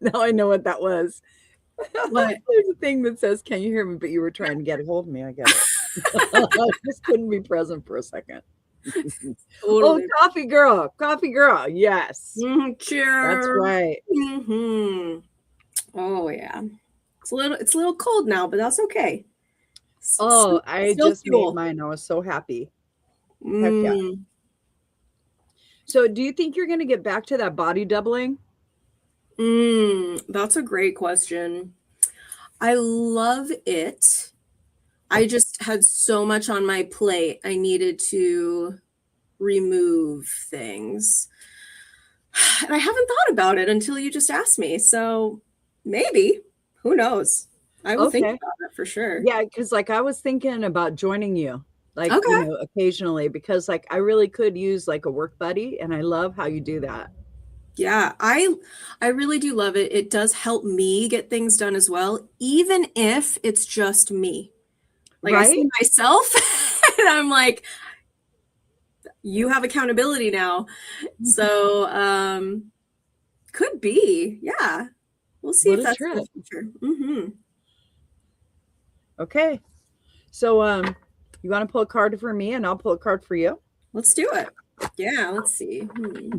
Now I know what that was. What? There's a thing that says, "Can you hear me?" But you were trying to get a hold of me. I get it. I just couldn't be present for a second. Oh, Totally. coffee girl, coffee girl. Yes, that's Cheers. right. Oh yeah. It's a little cold now, but that's okay. Oh, I Still just made fuel. mine. I was so happy. Heck yeah. Mm, So, do you think you're going to get back to that body doubling? that's a great question. I love it. I just had so much on my plate. I needed to remove things. And I haven't thought about it until you just asked me. So maybe, who knows? I will think Okay. about it for sure. Yeah, because like I was thinking about joining you, like, Okay. occasionally, because like I really could use like a work buddy, and I love how you do that. Yeah, I really do love it. It does help me get things done as well, even if it's just me. Like I Right? see myself and I'm like, you have accountability now. So, could be. Yeah. We'll see What if a that's in the trip. future. Okay. So, you want to pull a card for me and I'll pull a card for you? Let's do it. Yeah, let's see.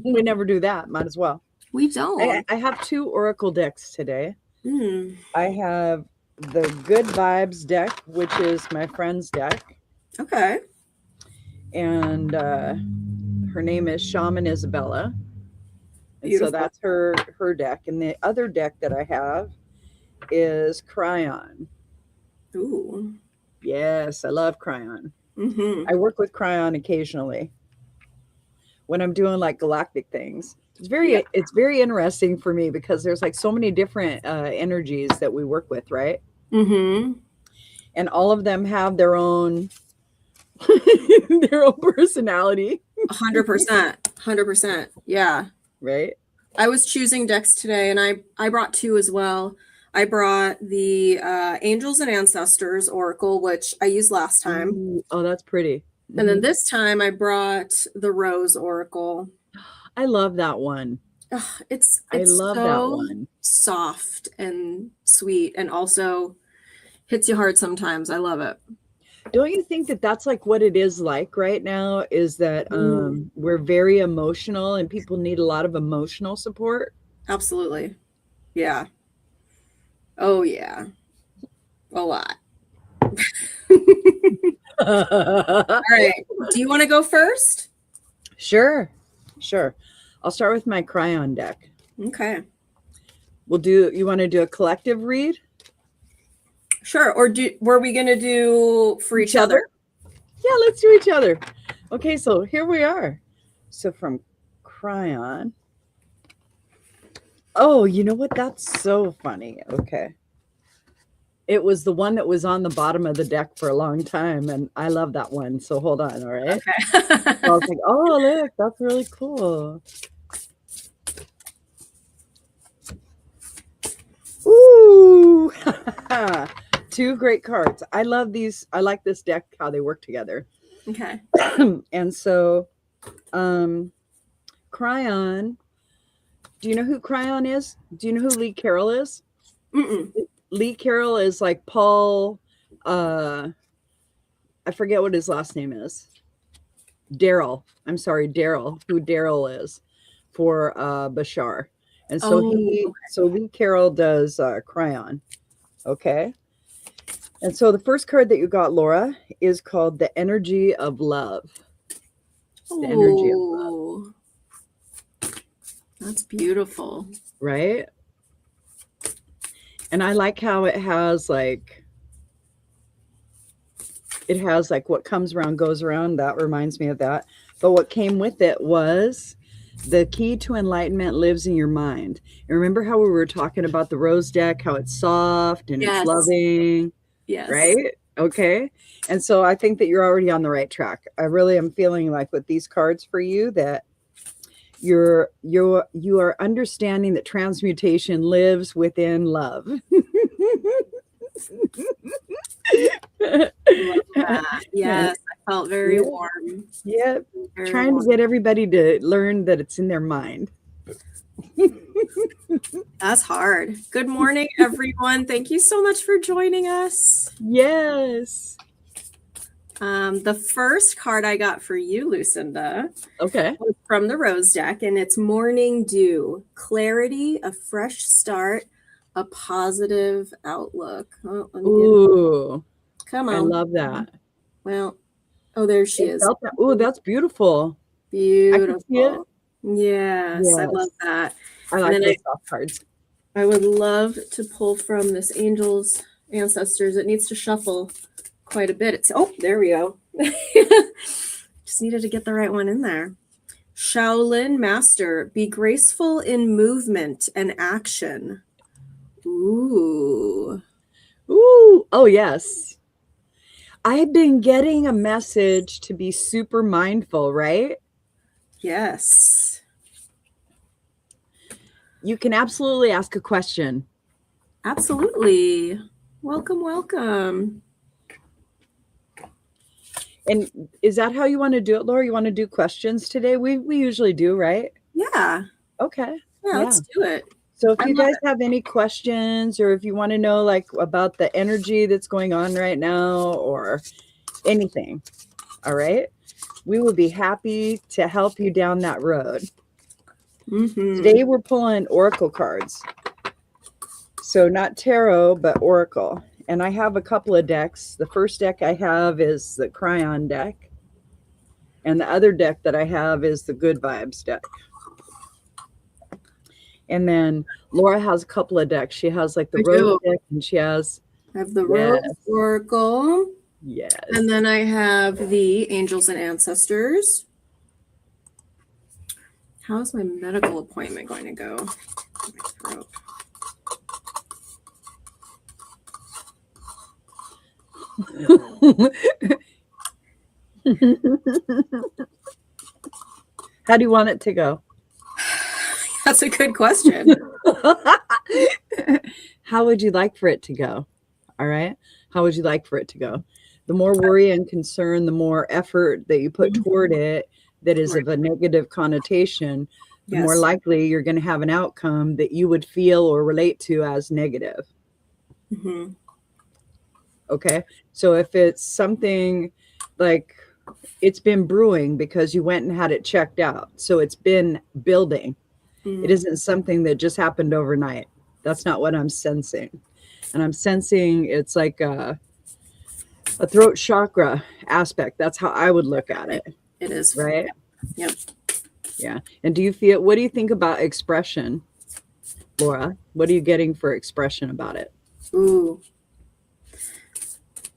We never do that. Might as well. We I, don't. I have two oracle decks today. Hmm. I have the Good Vibes deck, which is my friend's deck, Okay. and her name is Shaman Isabella, and so Beautiful. that's her deck. And the other deck that I have is Cryon. Ooh. Yes, I love Cryon. Mm-hmm. I work with Cryon occasionally when I'm doing like galactic things. Yeah. It's very interesting for me because there's like so many different energies that we work with, right? Mm-hmm. And all of them have their own their own personality, 100%. 100%. Yeah. right? I was choosing decks today and I brought two as well. I brought the Angels and Ancestors Oracle, which I used last time. Ooh, oh, that's pretty. And then Mhm. this time I brought the Rose Oracle. I love that one. Ugh, I it's love that so one. soft and sweet and also hits you hard sometimes. I love it. Don't you think that that's like what it is like right now? Is that Mm, we're very emotional and people need a lot of emotional support? absolutely. Yeah. Oh yeah. A lot. All right. Do you want to go first? Sure, sure. I'll start with my Cryon deck. Okay. You want to do a collective read? Sure. Or were we gonna do for Each each other? other? Yeah, let's do each other. Okay, so here we are. So from Cryon. Oh, you know what? That's so funny. Okay. It was the one that was on the bottom of the deck for a long time, and I love that one. So hold on, all right? So I was Okay. like, oh, look, that's really cool. Ooh, two great cards. I love these. I like this deck, how they work together. Okay. And so, Cryon, do you know who Cryon is? Do you know who Lee Carroll is? Mm-mm. Lee Carroll is like Paul, uh, I forget what his last name is. Daryl. I'm sorry, Daryl, who Daryl is for Bashar. And so Oh, Lee Carroll does Cryon. Okay. And so the first card that you got, Laura, is called The Energy of Love. The Energy of Love, oh, that's beautiful. right? And I like how it has like what comes around goes around. That reminds me of that. But what came with it was the key to enlightenment lives in your mind. And remember how we were talking about the rose deck, how it's soft and it's Yes. loving, Yes. right? Okay. And so I think that you're already on the right track. I really am feeling like with these cards for you that you are understanding that transmutation lives within love. Love that. And Yes. I felt very yeah, warm. yeah, Very trying to warm. get everybody to learn that it's in their mind. That's hard. Good morning, everyone. Thank you so much for joining us. Yes. The first card I got for you, Lucinda, Okay. was from the Rose deck, and it's Morning Dew. Clarity, a fresh start, a positive outlook. Oh, let me get it. Ooh, Come I on. love that. Well, oh, there she I is. felt that. Ooh, that's beautiful. I can see it. Beautiful. Yes, I love Yes. that. I And like then those soft cards. I would love to pull from this Angel's Ancestors. It needs to shuffle quite a bit. Oh, there we go. Just needed to get the right one in there. Shaolin Master, be graceful in movement and action. Ooh. Ooh, oh yes. I've been getting a message to be super mindful, right? Yes. You can absolutely ask a question. Absolutely. Welcome, welcome. And is that how you want to do it, Laura? You want to do questions today? We usually do, right? Yeah. Okay. Yeah, let's do it. So if I you love guys have any questions, or if you want to know like about the energy that's going on right now or anything, all right, we would be happy to help you down that road. Mhm. Today we're pulling oracle cards. So not tarot, but oracle. And I have a couple of decks. The first deck I have is the Cryon deck. And the other deck that I have is the Good Vibes deck. And then Laura has a couple of decks. She has like the Rose deck, and she has... I have the Rose Oracle. Yes. And then I have the Angels and Ancestors. How is my medical appointment going to go? How do you want it to go? That's a good question. How would you like for it to go? All right. How would you like for it to go? The more worry and concern, the more effort that you put toward it that is of a negative connotation, the more likely you're going to have an outcome that you would feel or relate to as negative. Mm-hmm. Okay. So if it's something like it's been brewing because you went and had it checked out, so it's been building. Mm-hmm. It isn't something that just happened overnight. That's not what I'm sensing. And I'm sensing it's like a throat chakra aspect. That's how I would look at it. It is. Right? Yep. Yeah. And what do you think about expression, Laura? What are you getting for expression about it? Ooh.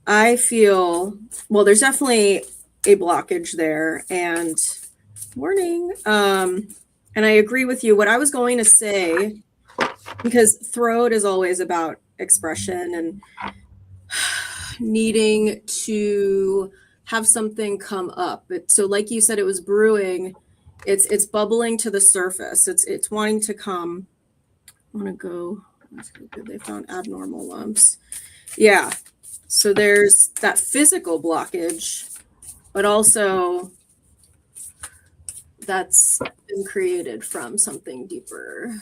I feel, well, there's definitely a blockage there, and warning. And I agree with you. What I was going to say, because throat is always about expression and needing to have something come up. So like you said, it was brewing. It's bubbling to the surface. It's wanting to come. I want to go. They found abnormal lumps. Yeah. So there's that physical blockage, but also that's been created from something deeper.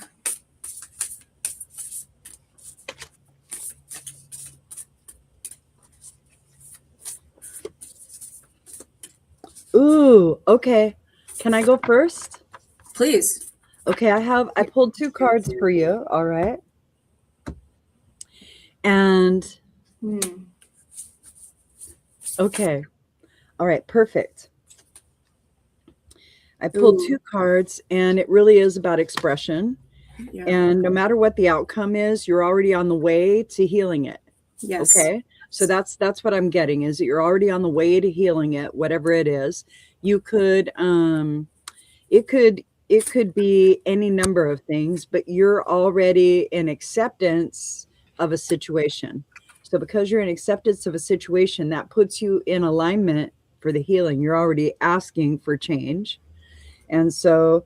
Ooh, okay. Can I go first? Please. Okay, I pulled 2 cards for you, all right? And okay. All right, perfect. I pulled 2 cards, and it really is about expression. Yeah. And no matter what the outcome is, you're already on the way to healing it. Yes. Okay. So that's what I'm getting, is that you're already on the way to healing it, whatever it is. You could, it could be any number of things, but you're already in acceptance of a situation. So because you're in acceptance of a situation, that puts you in alignment for the healing. You're already asking for change. And so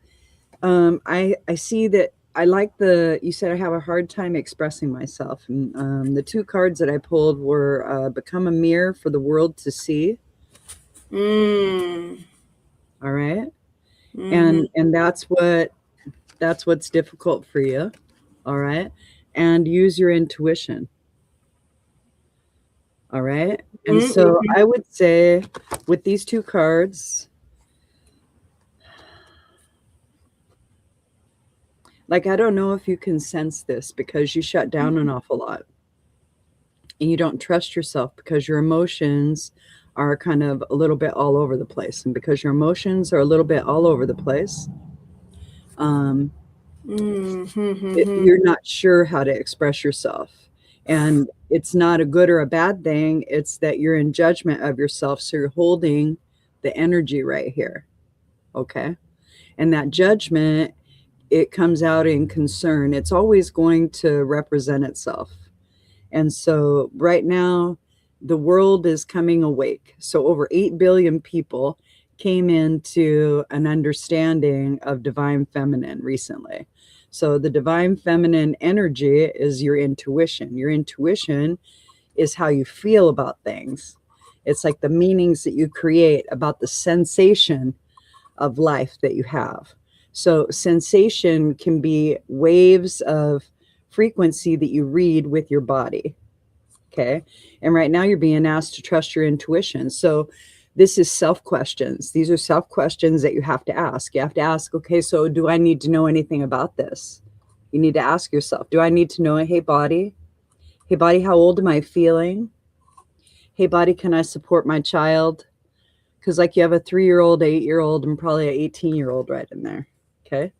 I see that I like you said I have a hard time expressing myself. And the 2 cards that I pulled were become a mirror for the world to see. All right. Mm-hmm. And that's what that's what's difficult for you. All right. And use your intuition. All right. And so Mm-hmm. I would say with these two cards, like, I don't know if you can sense this because you shut down an awful lot and you don't trust yourself because your emotions are kind of a little bit all over the place. And because your emotions are a little bit all over the place, um, Mm-hmm. you're not sure how to express yourself. And it's not a good or a bad thing. It's that you're in judgment of yourself. So you're holding the energy right here. Okay. And that judgment, it comes out in concern. It's always going to represent itself. And so right now, the world is coming awake. So over 8 billion people came into an understanding of divine feminine recently. So the divine feminine energy is your intuition. Your intuition is how you feel about things. It's like the meanings that you create about the sensation of life that you have. So sensation can be waves of frequency that you read with your body. Okay. And right now you're being asked to trust your intuition. So this is self questions. These are self questions that you have to ask. You have to ask, okay, so do I need to know anything about this? You need to ask yourself, do I need to know, hey, body? Hey, body, how old am I feeling? Hey, body, can I support my child? Because, like, you have a 3-year-old, 8-year-old, and probably an 18-year-old right in there. Okay.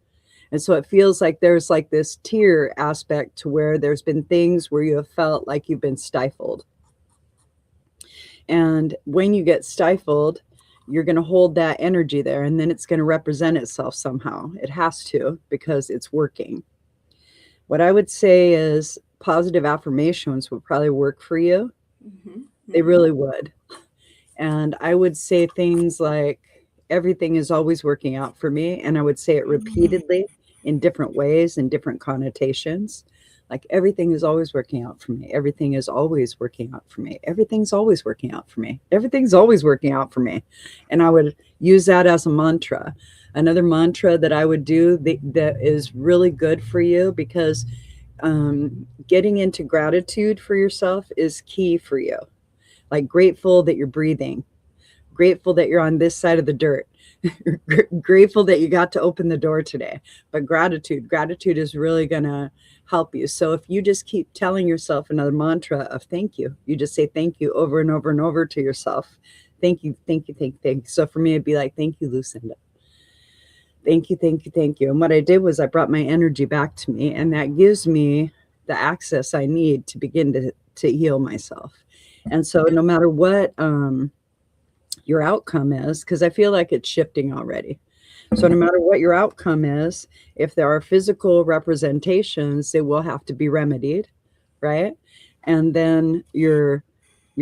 And so it feels like there's like this tier aspect to where there's been things where you have felt like you've been stifled. And when you get stifled, you're going to hold that energy there and then it's going to represent itself somehow. It has to because it's working. What I would say is positive affirmations would probably work for you. Mm-hmm. They really would. And I would say things like, everything is always working out for me. And I would say it repeatedly in different ways and different connotations. Like, everything is always working out for me. Everything is always working out for me. Everything's always working out for me. Everything's always working out for me. And I would use that as a mantra. Another mantra that I would do that is really good for you because getting into gratitude for yourself is key for you. Like, grateful that you're breathing, grateful that you're on this side of the dirt, grateful that you got to open the door today. But gratitude is really going to help you. So if you just keep telling yourself another mantra of thank you, you just say thank you over and over and over to yourself. Thank you, thank you, thank you, thank you. So for me, it'd be like, thank you, Lucinda. Thank you, thank you, thank you. And what I did was I brought my energy back to me, and that gives me the access I need to begin to heal myself. And so no matter what your outcome is, because I feel like it's shifting already. So no matter what your outcome is, if there are physical representations, they will have to be remedied, right? And then your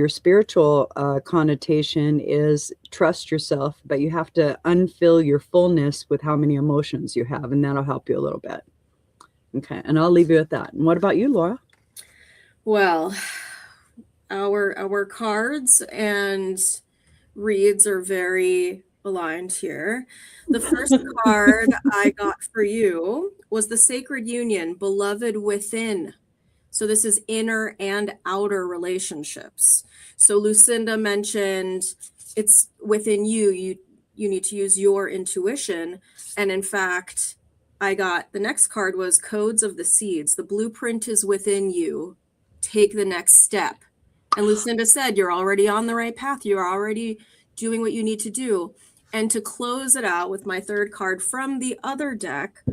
spiritual connotation is trust yourself, but you have to unfill your fullness with how many emotions you have, and that'll help you a little bit. Okay, and I'll leave you with that. And what about you, Laura? Well, our cards and reads are very aligned here. The first card I got for you was the Sacred Union, Beloved Within. So this is inner and outer relationships. So Lucinda mentioned it's within you. You need to use your intuition. And in fact, I got the next card was Codes of the Seeds. The blueprint is within you. Take the next step. And Lucinda said, you're already on the right path. You're already doing what you need to do. And to close it out with my third card from the other deck,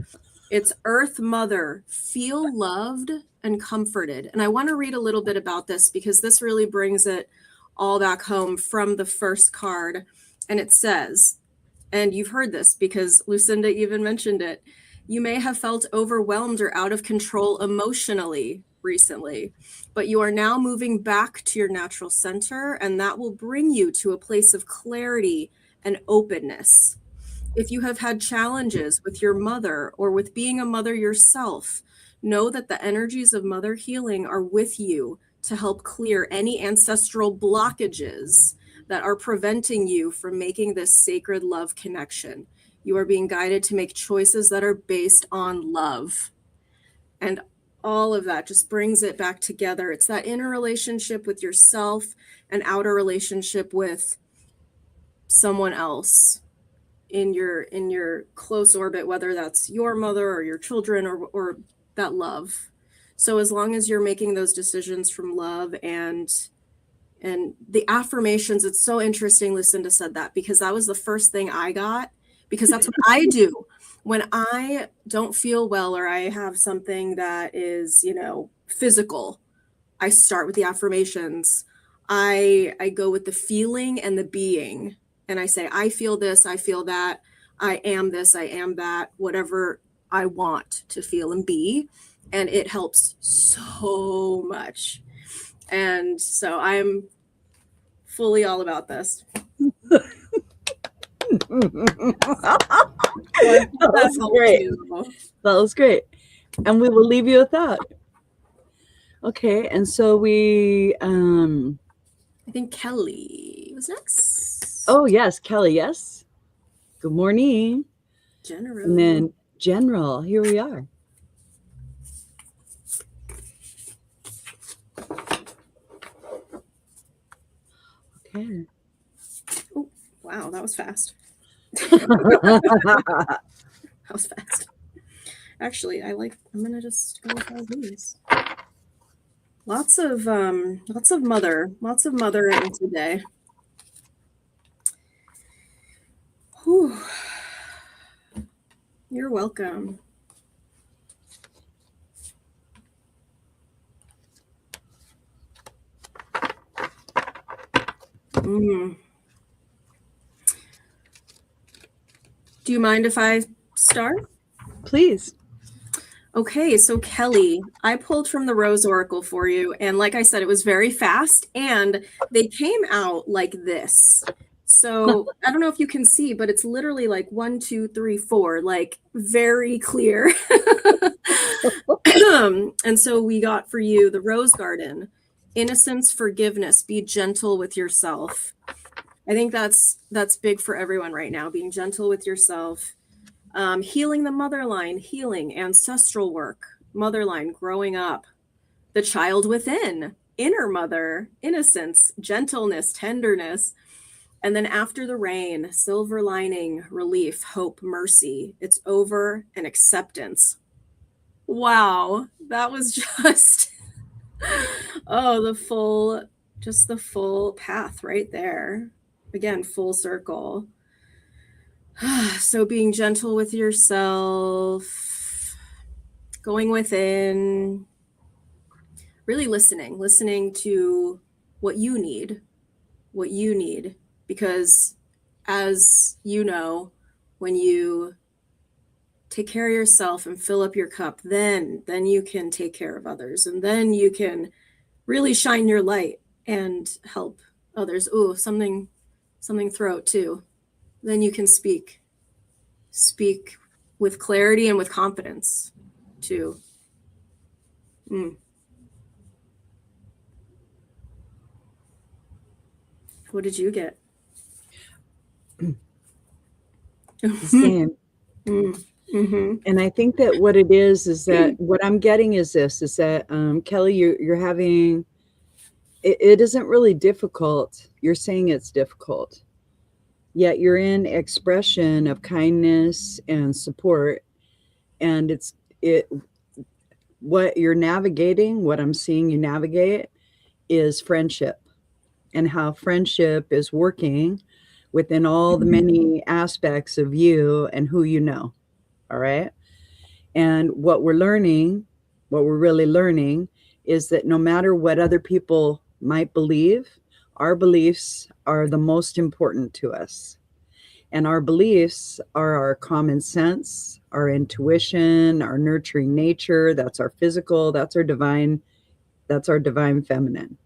it's Earth Mother, feel loved and comforted. And I want to read a little bit about this because this really brings it all back home from the first card. And it says, and you've heard this because Lucinda even mentioned it, you may have felt overwhelmed or out of control emotionally recently, but you are now moving back to your natural center, and that will bring you to a place of clarity and openness. If you have had challenges with your mother or with being a mother yourself, know that the energies of mother healing are with you to help clear any ancestral blockages that are preventing you from making this sacred love connection. You are being guided to make choices that are based on love. And all of that just brings it back together. It's that inner relationship with yourself and outer relationship with someone else in your close orbit, whether that's your mother or your children or that love. So as long as you're making those decisions from love and the affirmations, it's so interesting Lucinda said that, because that was the first thing I got, because that's what I do when I don't feel well or I have something that is, physical. I start with the affirmations. I go with the feeling and the being, and I say, I feel this, I feel that, I am this, I am that, whatever I want to feel and be. And it helps so much. And so I'm fully all about this. That was great. That was great. And we will leave you with that. Okay, and so I think Kelly was next. Oh yes, Kelly, yes. Good morning. General. And then General, here we are. Okay. Oh, wow, that was fast. That was fast. Actually, I'm gonna just go with all these. Lots of mother in today. Whew. You're welcome. Do you mind if I start? Please. Okay, so Kelly, I pulled from the Rose Oracle for you. And like I said, it was very fast and they came out like this. So I don't know if you can see, but it's literally like 1, 2, 3, 4, like very clear. And so we got for you the Rose Garden, innocence, forgiveness, be gentle with yourself. I think that's big for everyone right now, being gentle with yourself. Healing the mother line, healing ancestral work, mother line, growing up, the child within, inner mother, innocence, gentleness, tenderness. And then after the rain, silver lining, relief, hope, mercy. It's over, and acceptance. Wow, that was just, oh, the full path right there. Again, full circle. So being gentle with yourself, going within, really listening to what you need, because as you know, when you take care of yourself and fill up your cup, then you can take care of others, and then you can really shine your light and help others. Ooh, something throat too. Then you can speak with clarity and with confidence too. What did you get? The same. And I think that what it is that what I'm getting is that Kelly, you're having it isn't really difficult. You're saying it's difficult, yet you're in expression of kindness and support, and what you're navigating, what I'm seeing you navigate, is friendship, and how friendship is working within all the many aspects of you and who you know. All right. And what we're really learning is that no matter what other people might believe, our beliefs are the most important to us. And our beliefs are our common sense, our intuition, our nurturing nature. That's our physical, that's our divine feminine.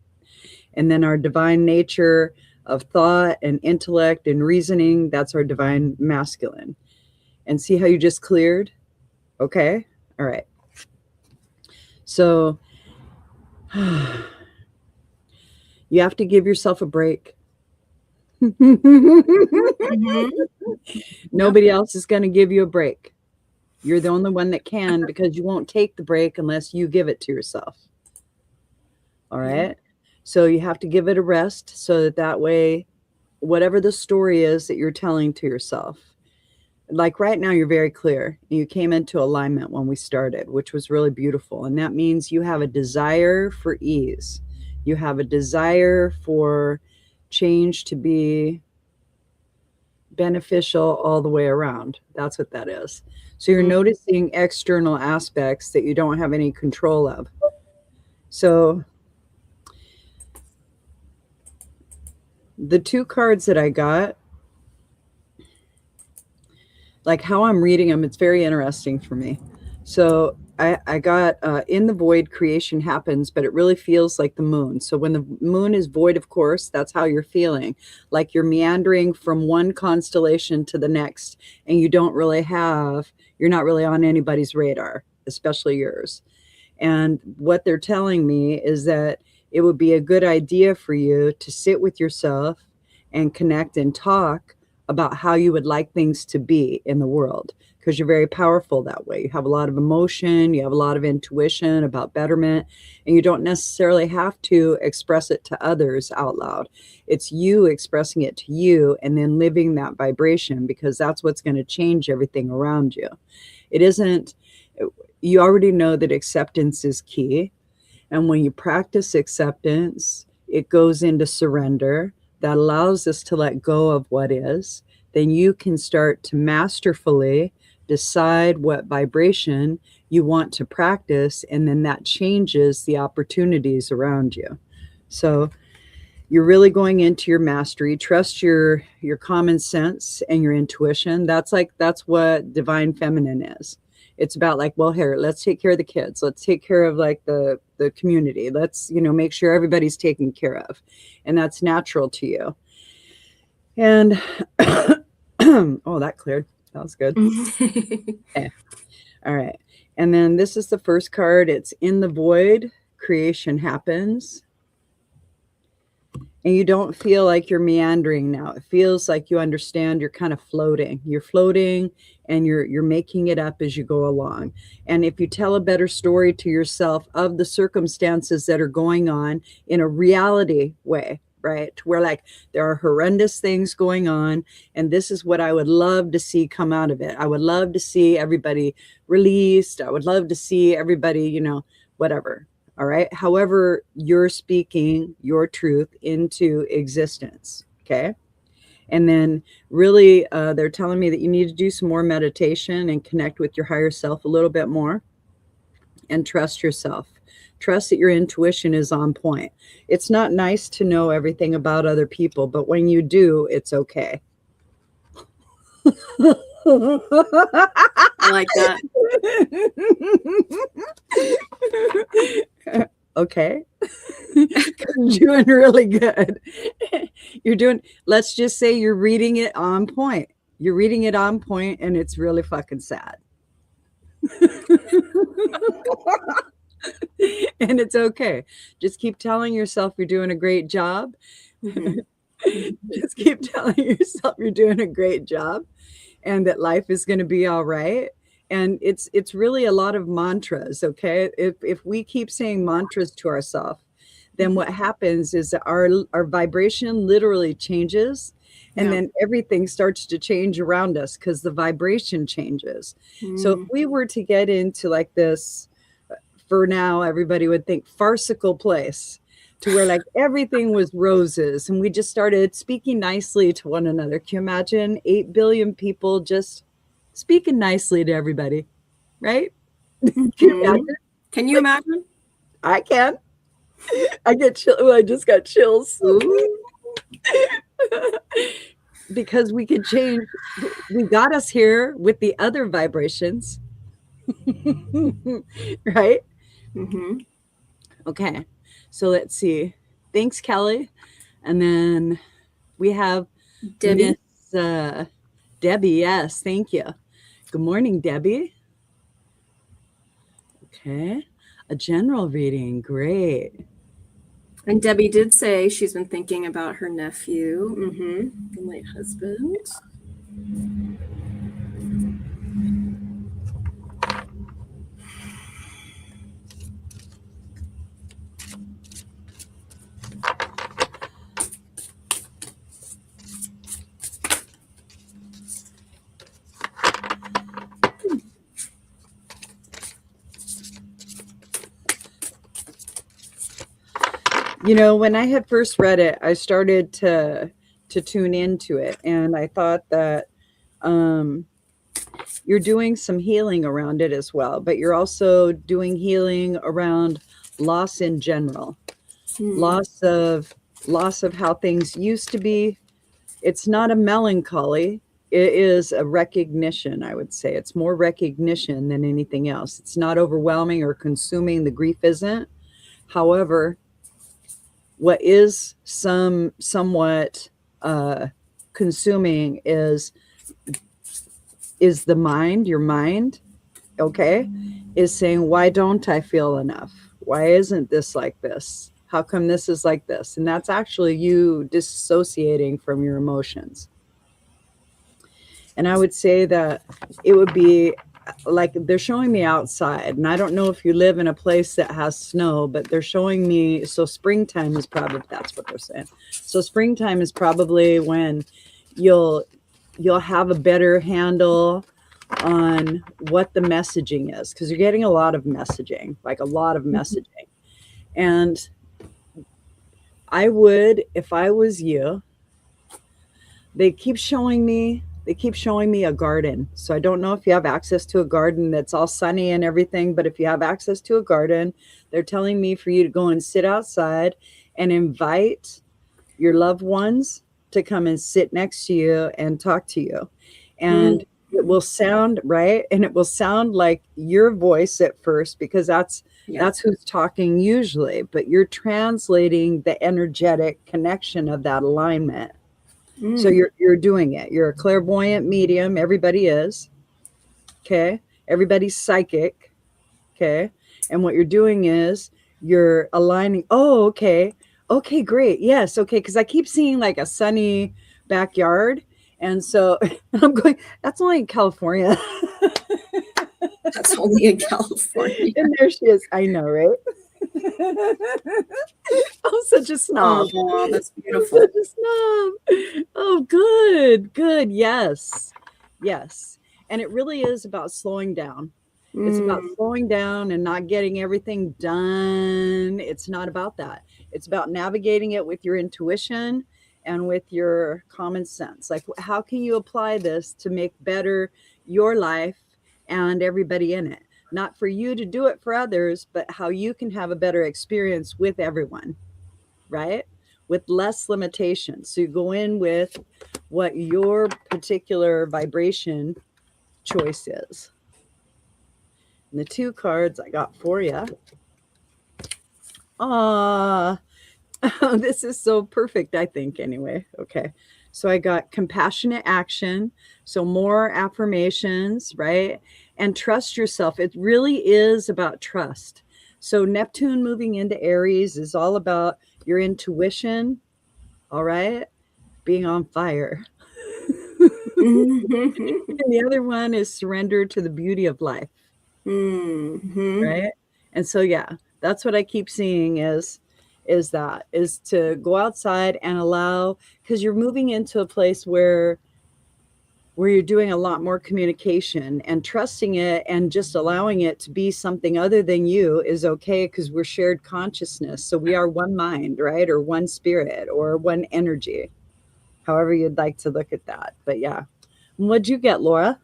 And then our divine nature of thought and intellect and reasoning, that's our divine masculine. And see how you just cleared? Okay. All right. So you have to give yourself a break. Mhm. Nobody else is going to give you a break. You're the only one that can, because you won't take the break unless you give it to yourself. All Yeah. right. So you have to give it a rest so that that way, whatever the story is that you're telling to yourself, like right now, you're very clear. You came into alignment when we started, which was really beautiful. And that means you have a desire for ease. You have a desire for change to be beneficial all the way around. That's what that is. So you're Mm. noticing external aspects that you don't have any control of. So the two cards that I got, like how I'm reading them, it's very interesting for me. So I got in the void, creation happens, but it really feels like the moon. So when the moon is void, of course, that's how you're feeling. Like you're meandering from one constellation to the next, and you're not really on anybody's radar, especially yours. And what they're telling me is that it would be a good idea for you to sit with yourself and connect and talk about how you would like things to be in the world, because you're very powerful that way. You have a lot of emotion, you have a lot of intuition about betterment, and you don't necessarily have to express it to others out loud. It's you expressing it to you and then living that vibration, because that's what's going to change everything around you. It isn't, you already know that acceptance is key. And when you practice acceptance, it goes into surrender. That allows us to let go of what is. Then you can start to masterfully decide what vibration you want to practice. And then that changes the opportunities around you. So you're really going into your mastery. Trust your common sense and your intuition. That's what divine feminine is. It's about like, well, here, let's take care of the kids, let's take care of like the community, let's make sure everybody's taken care of, and that's natural to you. And oh, that cleared. That was good. Okay. All right. And then this is the first card. It's in the void, creation happens. And you don't feel like you're meandering now. It feels like you understand, you're kind of floating. You're floating, and you're making it up as you go along. And if you tell a better story to yourself of the circumstances that are going on in a reality way, right? Where like there are horrendous things going on, and this is what I would love to see come out of it. I would love to see everybody released. I would love to see everybody, whatever. All right. However, you're speaking your truth into existence. Okay. And then really, they're telling me that you need to do some more meditation and connect with your higher self a little bit more, and trust yourself. Trust that your intuition is on point. It's not nice to know everything about other people, but when you do, it's okay. I like that. Okay. You're doing really good. Let's just say you're reading it on point. You're reading it on point, and it's really fucking sad. And it's okay. Just keep telling yourself you're doing a great job. Mhm. Just keep telling yourself you're doing a great job, and that life is going to be all right. And it's really a lot of mantras. Okay. If we keep saying mantras to ourselves, then what happens is that our vibration literally changes, and Yeah. then everything starts to change around us because the vibration changes. So if Mm. we were to get into like this, for now, everybody would think farcical place, to where like everything was roses and we just started speaking nicely to one another. Can you imagine 8 billion people just speaking nicely to everybody, right? Can you Mhm. imagine? Can you Like, imagine? I can. I get chill. Well, I just got chills. Ooh. Because we could change. We got us here with the other vibrations. Right? Mhm. Okay. So let's see. Thanks, Kelly. And then we have Debbie. Miss Debbie. Yes, thank you. Good morning, Debbie. Okay. A general reading. Great. And Debbie did say she's been thinking about her nephew, the late husband. You know, when I had first read it, I started to tune into it, and I thought that um, you're doing some healing around it as well, but you're also doing healing around loss in general, loss of loss of how things used to be. It's not a melancholy. It is a recognition, I would say. It's more recognition than anything else. It's not overwhelming or consuming. The grief isn't. However, what is somewhat consuming is the mind, your mind, okay, is saying, why don't I feel enough? Why isn't this like this? How come this is like this? And that's actually you dissociating from your emotions. And I would say that it would be like they're showing me outside, and I don't know if you live in a place that has snow, but they're showing me, so springtime is probably, that's what they're saying. So springtime is probably when you'll have a better handle on what the messaging is, because you're getting a lot of messaging, like a lot of messaging. And I would, if I was you, they keep showing me a garden. So I don't know if you have access to a garden that's all sunny and everything, but if you have access to a garden, they're telling me for you to go and sit outside and invite your loved ones to come and sit next to you and talk to you. And it will sound right, and it will sound like your voice at first, because that's who's talking usually, but you're translating the energetic connection of that alignment. So you're doing it. You're a clairvoyant medium. Everybody is. Okay. Everybody's psychic. Okay. And what you're doing is you're aligning. Oh, okay. Okay, great. Yes. Okay. Because I keep seeing like a sunny backyard. And so I'm going, that's only in California. That's only in California. And there she is. I know, right? I'm such a snob. Oh, that's beautiful. I'm such a snob. Oh, good, good. Yes, yes. And it really is about slowing down. It's about slowing down and not getting everything done. It's not about that. It's about navigating it with your intuition and with your common sense. Like, how can you apply this to make better your life and everybody in it? Not for you to do it for others, but how you can have a better experience with everyone, right? With less limitations. So you go in with what your particular vibration choice is. And the two cards I got for you. This is so perfect, I think, anyway. Okay. So I got compassionate action. So more affirmations, right? And trust yourself. It really is about trust. So Neptune moving into Aries is all about your intuition, all right? Being on fire. And the other one is surrender to the beauty of life. Right? And so yeah, that's what I keep seeing is to go outside and allow, because you're moving into a place where you're doing a lot more communication, and trusting it and just allowing it to be something other than you is okay, because we're shared consciousness. So we are one mind, right? Or one spirit or one energy, however you'd like to look at that. But yeah. What'd you get, Laura?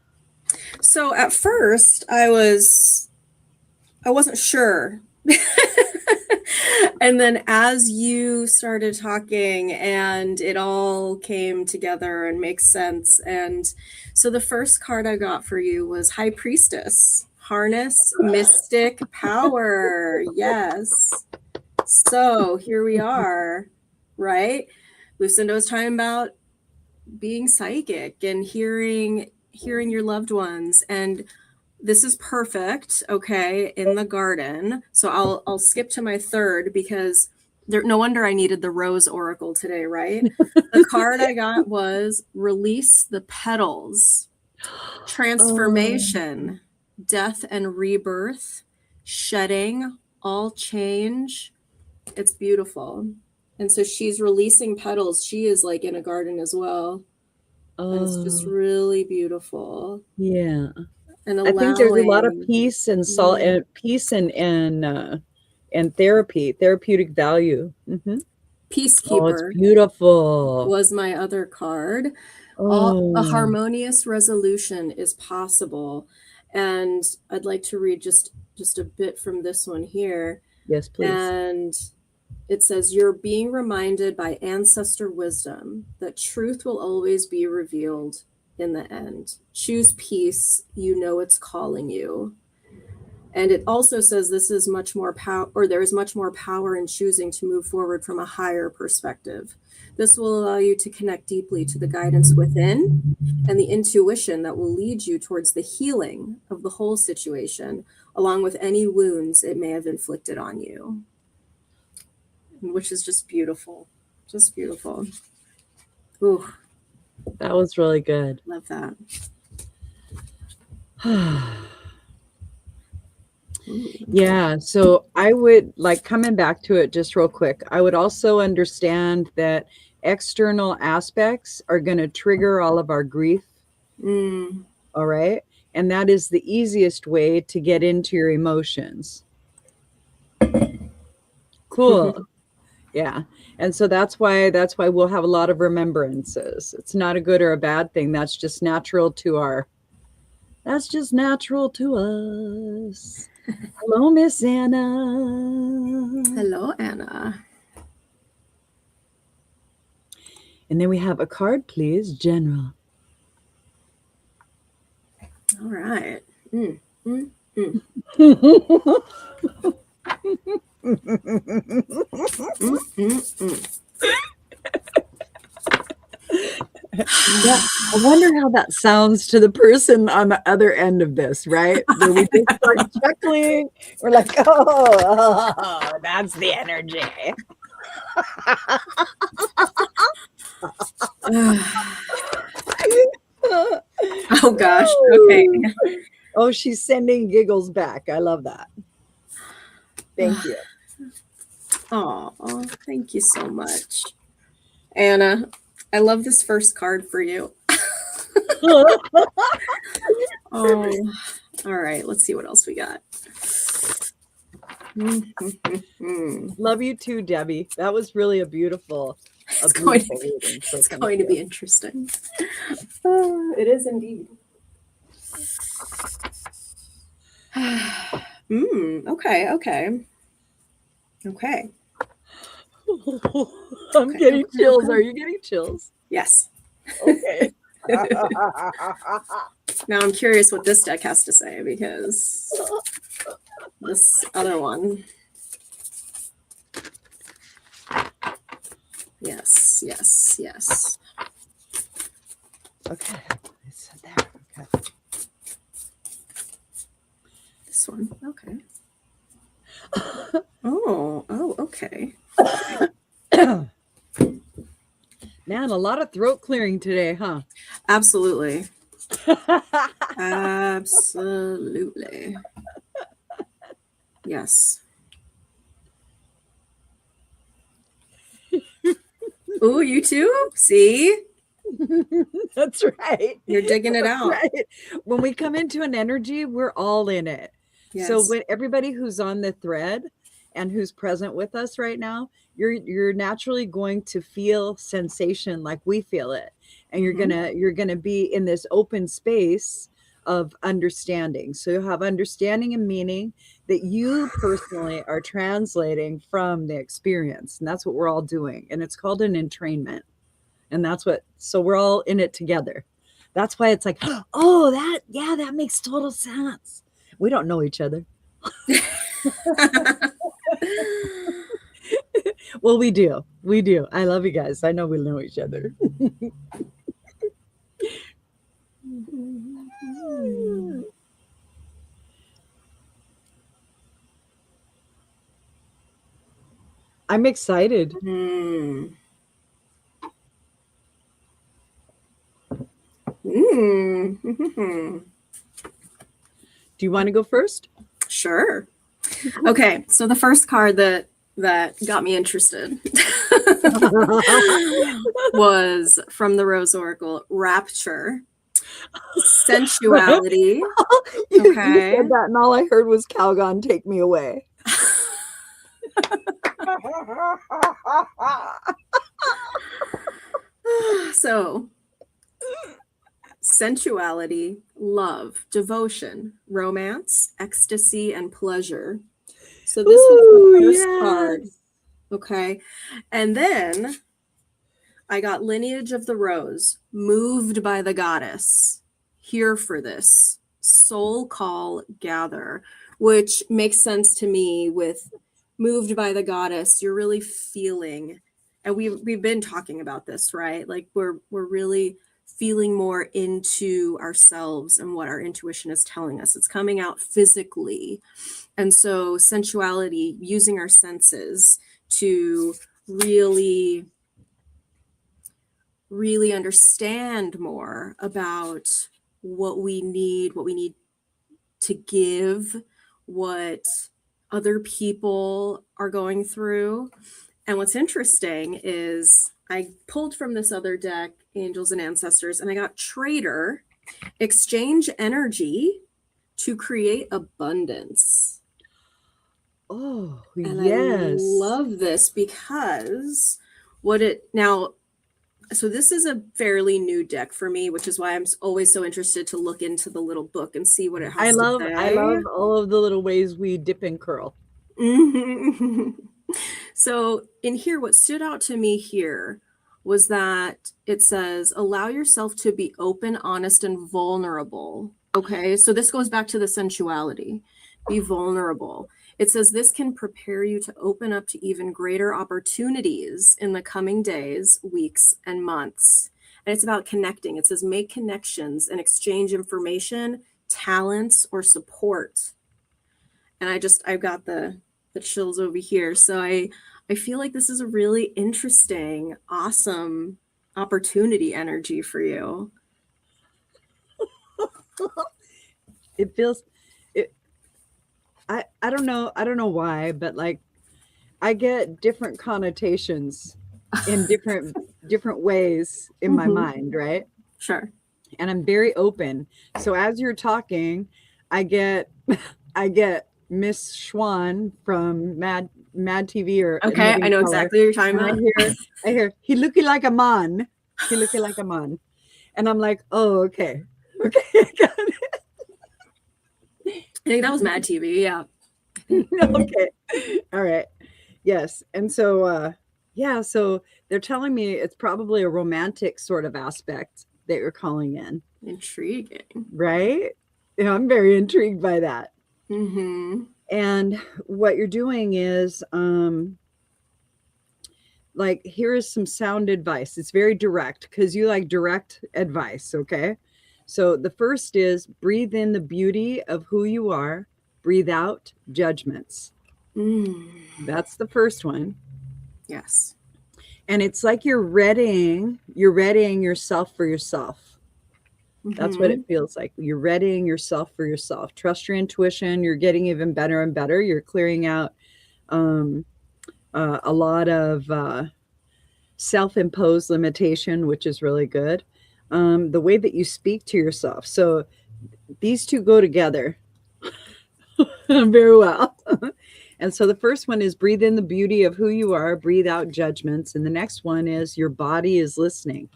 So at first I wasn't sure. And then as you started talking and it all came together and makes sense. And so the first card I got for you was High Priestess, harness mystic power. Yes. So here we are, right? Lucinda was talking about being psychic and hearing your loved ones, and this is perfect, okay, in the garden. So I'll skip to my third, because no wonder I needed the Rose Oracle today, right? The card I got was Release the Petals, Oh, Transformation, Death and Rebirth, Shedding, All Change. It's beautiful. And so she's releasing petals. She is like in a garden as well. And it's just oh, really beautiful. yeah. And I think there's a lot of allowing. peace and salt and peace and therapeutic value. Oh, it's Peacekeeper beautiful. was my other card. A Oh, harmonious resolution is possible. And I'd like to read just a bit from this one here. yes, please. And it says, you're being reminded by ancestor wisdom that truth will always be revealed in the end. Choose peace. You know it's calling you. And it also says this is much more power, or there is much more power in choosing to move forward from a higher perspective. This will allow you to connect deeply to the guidance within and the intuition that will lead you towards the healing of the whole situation, along with any wounds it may have inflicted on you. Which is just beautiful. Just beautiful. Ooh, That was really good. love that. Yeah, so I would like coming back to it just real quick. I would also understand that external aspects are going to trigger all of our grief. All right. And that is the easiest way to get into your emotions. Cool. Yeah. And so that's why we'll have a lot of remembrances. It's not a good or a bad thing. That's just natural to us. Hello, Miss Anna. Hello, Anna. And then we have a card, please, General. All right. Yeah, I wonder how that sounds to the person on the other end of this, right? Where we just start chuckling. We're like, oh, that's the energy. Oh gosh. Okay. Oh, she's sending giggles back. I love that. Thank you. Oh, thank you so much, Anna. I love this first card for you. Oh, all right. Let's see what else we got. Love you too, Debbie. That was really a beautiful reading. So it's going to be interesting. It is indeed. Okay. I'm getting chills. Okay. Are you getting chills? Yes. Okay. Now I'm curious what this deck has to say, because this other one. Yes. Okay. It's there. Okay. This one. Okay. Okay. Man, a lot of throat clearing today, huh? Absolutely. Absolutely. Yes. Ooh, you too? See? That's right. You're digging it out. Right. When we come into an energy, we're all in it. Yes. So when everybody who's on the thread and who's present with us right now, you're naturally going to feel sensation like we feel it. And you're gonna be in this open space of understanding. So you'll have understanding and meaning that you personally are translating from the experience. And that's what we're all doing. And it's called an entrainment. And so we're all in it together. That's why it's like, oh, that makes total sense. We don't know each other. Well, we do. I love you guys. I know we know each other. I'm excited. Mm. Mm. Do you want to go first? Sure. Okay, so the first card that got me interested was from the Rose Oracle, Rapture, Sensuality. You Okay. said that, and all I heard was Calgon, take me away. So, sensuality, love, devotion, romance, ecstasy, and pleasure. So this was the Ooh, first card. yes. Okay. And then I got Lineage of the Rose, moved by the goddess, here for this, soul call, gather, which makes sense to me with moved by the goddess. You're really feeling, and we've been talking about this, right? Like we're really feeling more into ourselves and what our intuition is telling us. It's coming out physically. And so sensuality, using our senses to really understand more about what we need to give, what other people are going through. And what's interesting is I pulled from this other deck, Angels and Ancestors, and I got Trader, exchange energy to create abundance. Oh, And yes. I love this because so this is a fairly new deck for me, which is why I'm always so interested to look into the little book and see what it has to say. I love all of the little ways we dip and curl. So in here, what stood out to me here was that it says, allow yourself to be open, honest, and vulnerable. Okay, so this goes back to the sensuality. Be vulnerable. It says this can prepare you to open up to even greater opportunities in the coming days, weeks, and months. And it's about connecting. It says make connections and exchange information, talents, or support. And I've got the chills over here. So I feel like this is a really interesting, awesome opportunity energy for you. It feels it. I don't know why, but like I get different connotations in different ways in my mind, right? Sure. And I'm very open. So as you're talking, I get Miss Schwan from Mad TV or Okay, I know exactly what you're talking about. I hear he looking like a man. He looking like a man. And I'm like, oh, okay. Okay, I got it. I think that was Mad TV, yeah. Okay. All right. Yes. And so so they're telling me it's probably a romantic sort of aspect that you're calling in. Intriguing. Right? Yeah, I'm very intrigued by that. Mm-hmm. And what you're doing is like here is some sound advice. It's very direct because you like direct advice, okay? So the first is breathe in the beauty of who you are, breathe out judgments. That's the first one. Yes. And it's like you're readying yourself for yourself. That's what it feels like. You're readying yourself for yourself. Trust your intuition. You're getting even better and better. You're clearing out a lot of self-imposed limitation, which is really good. The way that you speak to yourself. So these two go together very well. And so the first one is breathe in the beauty of who you are, breathe out judgments. And the next one is your body is listening.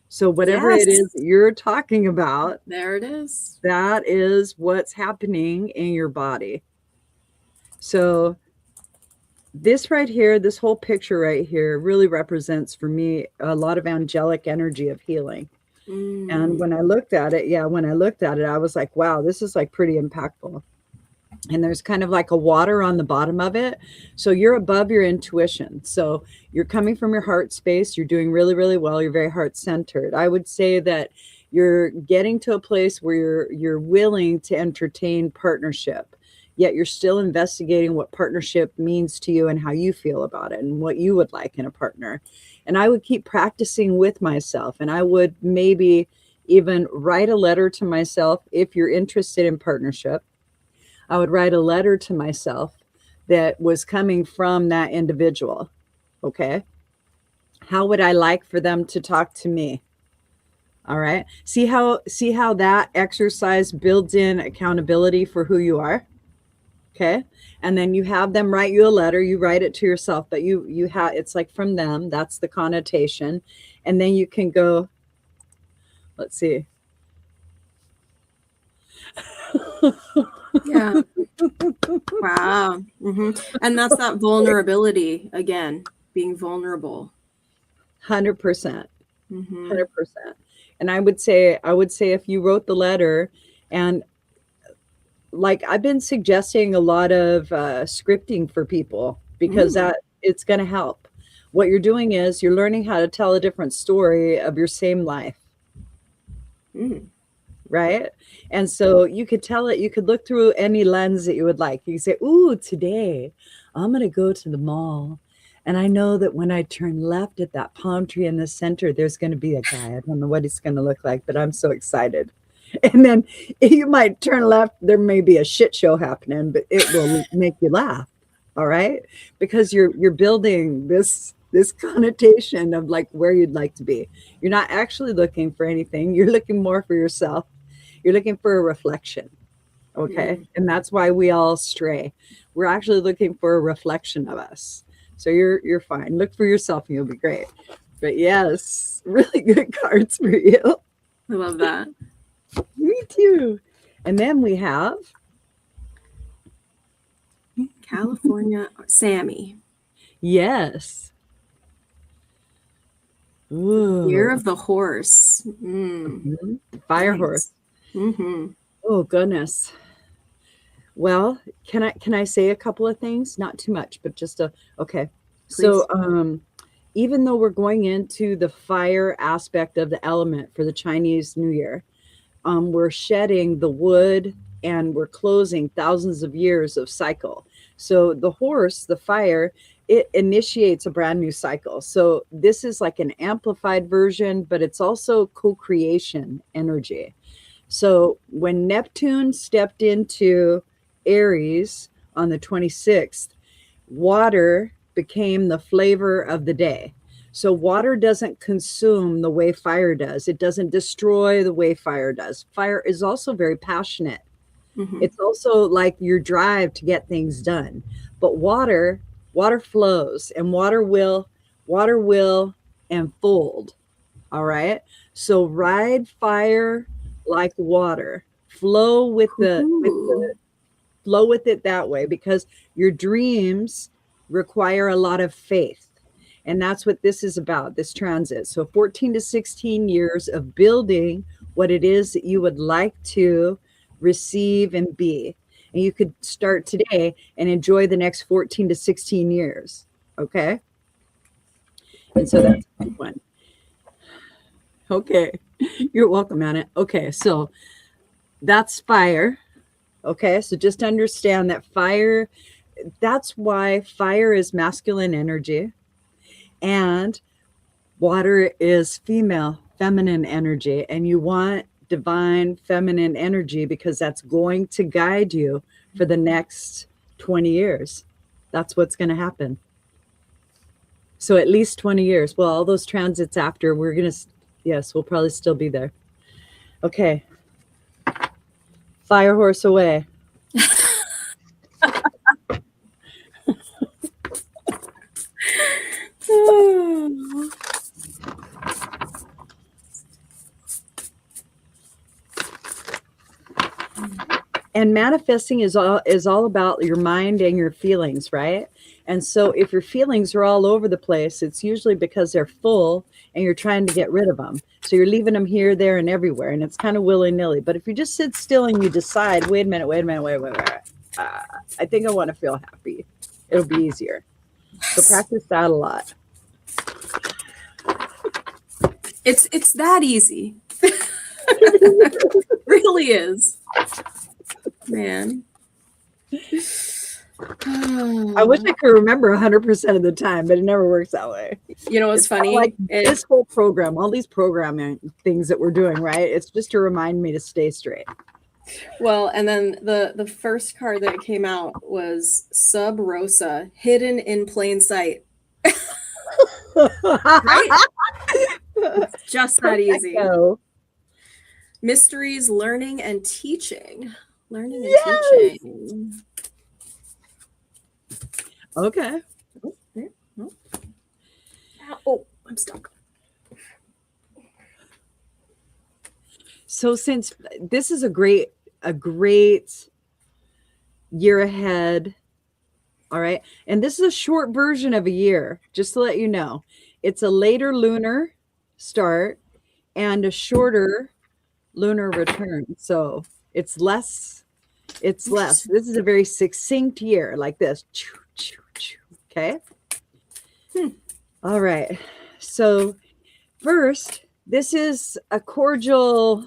So whatever it is you're talking about, there it is. That is what's happening in your body. So this right here, this whole picture right here really represents for me a lot of angelic energy of healing. And when I looked at it, I was like, wow, this is like pretty impactful. And there's kind of like a water on the bottom of it. So you're above your intuition. So you're coming from your heart space. You're doing really, really well. You're very heart centered. I would say that you're getting to a place where you're willing to entertain partnership. yet you're still investigating what partnership means to you and how you feel about it and what you would like in a partner. And I would keep practicing with myself, and I would maybe even write a letter to myself. If you're interested in partnership, I would write a letter to myself that was coming from that individual. Okay. How would I like for them to talk to me? All right. See how that exercise builds in accountability for who you are. Okay. And then you have them write you a letter. You write it to yourself, but you have, it's like from them. That's the connotation. And then you can go, let's see. Yeah. Wow. And that's that vulnerability again, being vulnerable. 100%. 100%. And I would say if you wrote the letter, and like I've been suggesting a lot of scripting for people, because that it's going to help. What you're doing is you're learning how to tell a different story of your same life. Right? And so you could tell it, you could look through any lens that you would like. You could say, ooh, today I'm going to go to the mall. And I know that when I turn left at that palm tree in the center, there's going to be a guy. I don't know what he's going to look like, but I'm so excited. And then you might turn left. There may be a shit show happening, but it will make you laugh. All right. Because you're building this connotation of like where you'd like to be. You're not actually looking for anything. You're looking more for yourself. You're looking for a reflection. Okay. And that's why we all stray. We're actually looking for a reflection of us. So you're fine. Look for yourself and you'll be great. But yes, really good cards for you. I love that. Me too. And then we have California Sammy. Yes. Ooh. Year of the horse. Fire Nice. horse. Oh goodness. Well, can I say a couple of things? Not too much, but just okay. Please. So even though we're going into the fire aspect of the element for the Chinese New Year, we're shedding the wood and we're closing thousands of years of cycle. So the horse, the fire, it initiates a brand new cycle. So this is like an amplified version, but it's also co-creation energy. So when Neptune stepped into Aries on the 26th, water became the flavor of the day. So water doesn't consume the way fire does. It doesn't destroy the way fire does. Fire is also very passionate. It's also like your drive to get things done. But water flows, and water will unfold. All right. So ride fire like water. Flow with flow with it that way, because your dreams require a lot of faith. And that's what this is about, this transit. So 14 to 16 years of building what it is that you would like to receive and be. And you could start today and enjoy the next 14 to 16 years. Okay. And so that's a good one. Okay. You're welcome, Anna. Okay. So that's fire. Okay. So just understand that fire, that's why fire is masculine energy. And water is feminine energy. And you want divine feminine energy because that's going to guide you for the next 20 years. That's what's going to happen. So at least 20 years. Well, all those transits after, yes, we'll probably still be there. Okay. Fire horse away. And manifesting is all about your mind and your feelings, right? And so if your feelings are all over the place, it's usually because they're full and you're trying to get rid of them. So you're leaving them here, there, and everywhere, and it's kind of willy-nilly. But if you just sit still and you decide, wait a minute, I think I want to feel happy, it'll be easier. So practice that a lot. It's that easy. It really is. Man. I wish I could remember 100% of the time, but it never works that way. You know what's It's kinda funny? like this whole program, all these programming things that we're doing, right? It's just to remind me to stay straight. Well, and then the first card that came out was Sub Rosa, hidden in plain sight. Right? Just that easy. Perfecto. Mysteries, learning, and teaching. Learning and Yes! teaching. Okay. Oh, there. Oh. Oh, I'm stuck. So since this is a great year ahead, all right, and this is a short version of a year, just to let you know. It's a later lunar start and a shorter lunar return. So it's less. This is a very succinct year, like this. Okay. All right. So first, this is a cordial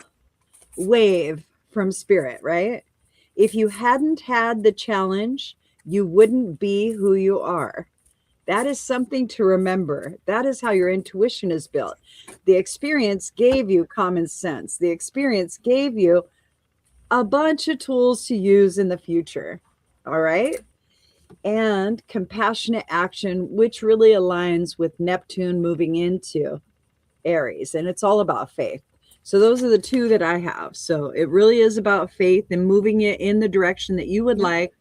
wave from spirit, right? If you hadn't had the challenge, you wouldn't be who you are. That is something to remember. That is how your intuition is built. The experience gave you common sense. The experience gave you a bunch of tools to use in the future. All right. And compassionate action, which really aligns with Neptune moving into Aries. And it's all about faith. So those are the two that I have. So it really is about faith and moving it in the direction that you would like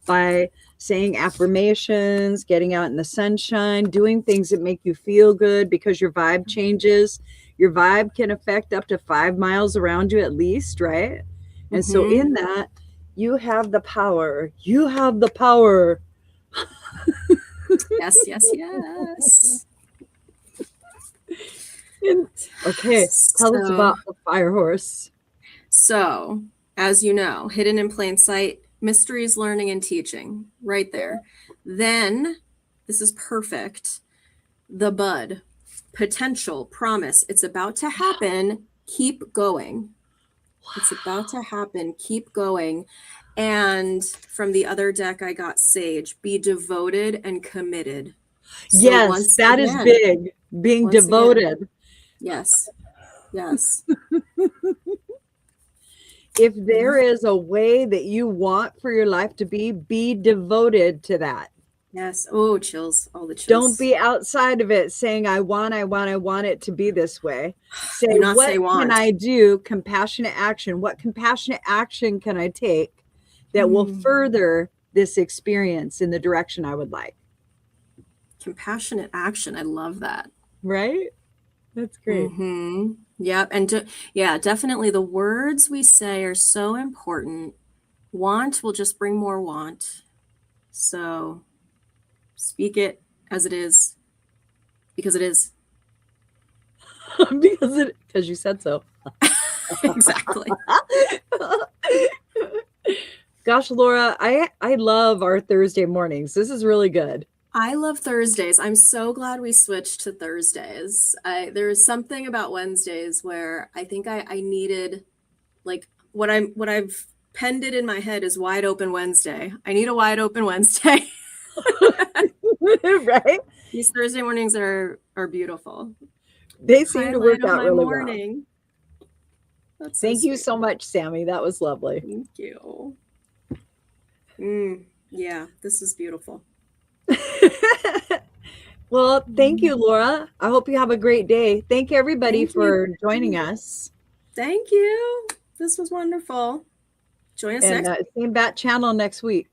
by saying affirmations, getting out in the sunshine, doing things that make you feel good, because your vibe changes. Your vibe can affect up to 5 miles around you at least, right? And so in that, you have the power. You have the power. Yes, yes, yes. Okay, tell us about the fire horse. So, as you know, hidden in plain sight, mysteries, learning, and teaching, right there. Then, this is perfect. The bud, potential, promise. It's about to happen. Keep going. It's about to happen. Keep going. And from the other deck, I got Sage. Be devoted and committed. So yes, that is big. Being devoted. Again, yes. Yes. If there is a way that you want for your life to be devoted to that. Yes. Oh, chills. All the chills. Don't be outside of it saying, I want it to be this way. Say, what can I do? Compassionate action. What compassionate action can I take that will further this experience in the direction I would like? Compassionate action. I love that. Right? That's great. Yep. And yeah, definitely the words we say are so important. Want will just bring more want. So speak it as it is, because it is. because you said so. Exactly. Gosh, Laura, I love our Thursday mornings. This is really good. I love Thursdays. I'm so glad we switched to Thursdays. There is something about Wednesdays where I think I needed, like, what I've penned it in my head is wide open Wednesday. I need a wide open Wednesday. Right? These Thursday mornings are beautiful. They seem to work out really well. Thank you so much, Sammy. That was lovely. Thank you. Yeah, this is beautiful. Well, thank you, Laura. I hope you have a great day. Thank everybody for joining us. Thank you. This was wonderful. Join us next. Same bat channel next week.